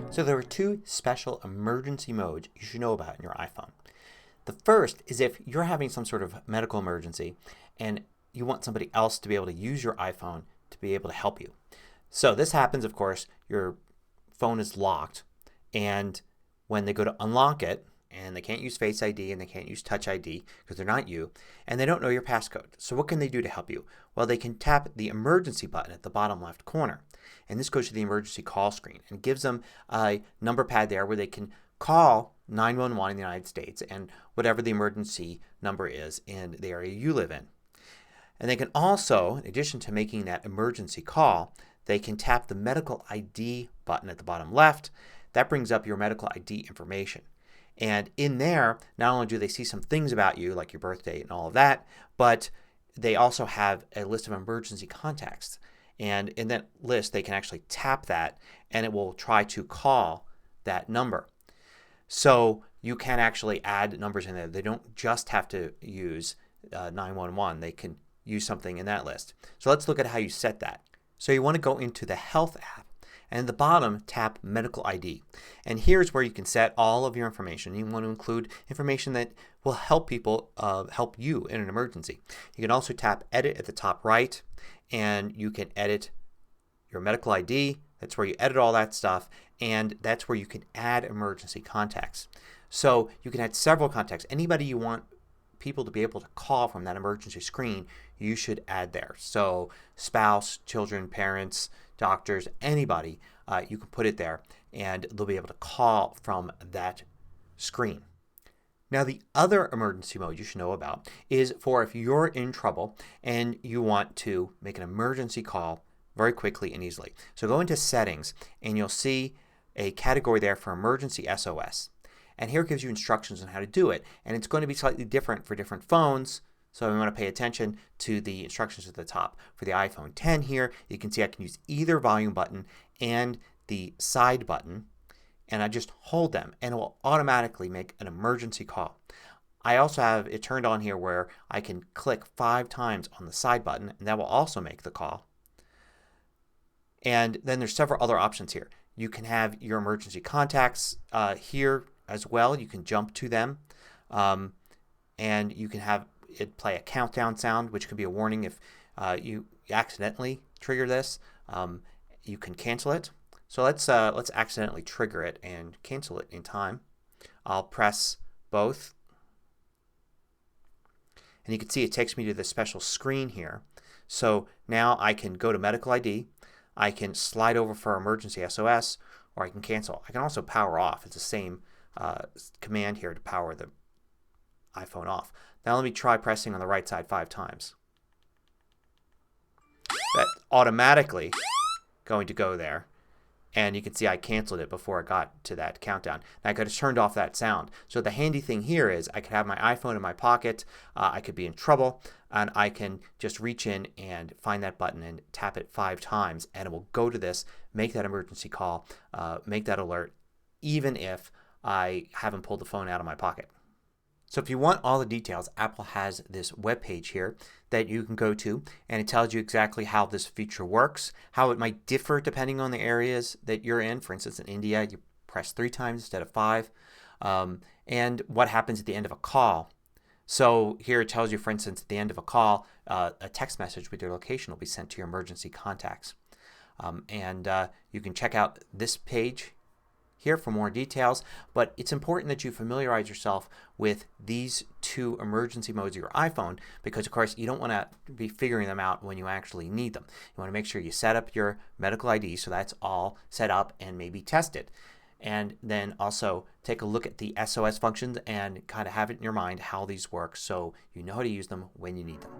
So there are two special emergency modes you should know about in your iPhone. The first is if you're having some sort of medical emergency and you want somebody else to be able to use your iPhone to be able to help you. So this happens, of course, your phone is locked and when they go to unlock it, and they can't use Face ID and they can't use Touch ID because they're not you, and they don't know your passcode. So what can they do to help you? Well, they can tap the emergency button at the bottom left corner. And this goes to the emergency call screen and gives them a number pad there where they can call 911 in the United States and whatever the emergency number is in the area you live in. And they can also, in addition to making that emergency call, they can tap the medical ID button at the bottom left. That brings up your medical ID information. And in there, not only do they see some things about you, like your birth date and all of that, but they also have a list of emergency contacts. And in that list, they can actually tap that and it will try to call that number. So you can actually add numbers in there. They don't just have to use 911. They can use something in that list. So let's look at how you set that. So you want to go into the Health app. And at the bottom, tap Medical ID. And here's where you can set all of your information. You want to include information that will help people help you in an emergency. You can also tap Edit at the top right and you can edit your medical ID. That's where you edit all that stuff, and that's where you can add emergency contacts. So you can add several contacts. Anybody you want people to be able to call from that emergency screen, you should add there. So spouse, children, parents, doctors, anybody, you can put it there and they'll be able to call from that screen. Now the other emergency mode you should know about is for if you're in trouble and you want to make an emergency call very quickly and easily. So go into Settings and you'll see a category there for Emergency SOS. And here it gives you instructions on how to do it. And it's going to be slightly different for different phones. So we want to pay attention to the instructions at the top. For the iPhone X here, you can see I can use either volume button and the side button. And I just hold them and it will automatically make an emergency call. I also have it turned on here where I can click 5 times on the side button and that will also make the call. And then there's several other options here. You can have your emergency contacts here as well. You can jump to them and you can have it play a countdown sound, which could be a warning if you accidentally trigger this. You can cancel it. So let's accidentally trigger it and cancel it in time. I'll press both and you can see it takes me to this special screen here. So now I can go to Medical ID. I can slide over for Emergency SOS or I can cancel. I can also power off. It's the same command here to power the iPhone off. Now let me try pressing on the right side 5 times. That's automatically going to go there. And you can see I canceled it before I got to that countdown. Now I could have turned off that sound. So the handy thing here is I could have my iPhone in my pocket. I could be in trouble and I can just reach in and find that button and tap it 5 times and it will go to this, make that emergency call, make that alert even if I haven't pulled the phone out of my pocket. So if you want all the details, Apple has this web page here that you can go to and it tells you exactly how this feature works, how it might differ depending on the areas that you're in. For instance, in India you press 3 times instead of 5, and what happens at the end of a call. So here it tells you, for instance, at the end of a call a text message with your location will be sent to your emergency contacts. You can check out this page here for more details, but it's important that you familiarize yourself with these 2 emergency modes of your iPhone because of course you don't want to be figuring them out when you actually need them. You want to make sure you set up your medical ID so that's all set up and maybe tested. And then also take a look at the SOS functions and kind of have it in your mind how these work so you know how to use them when you need them.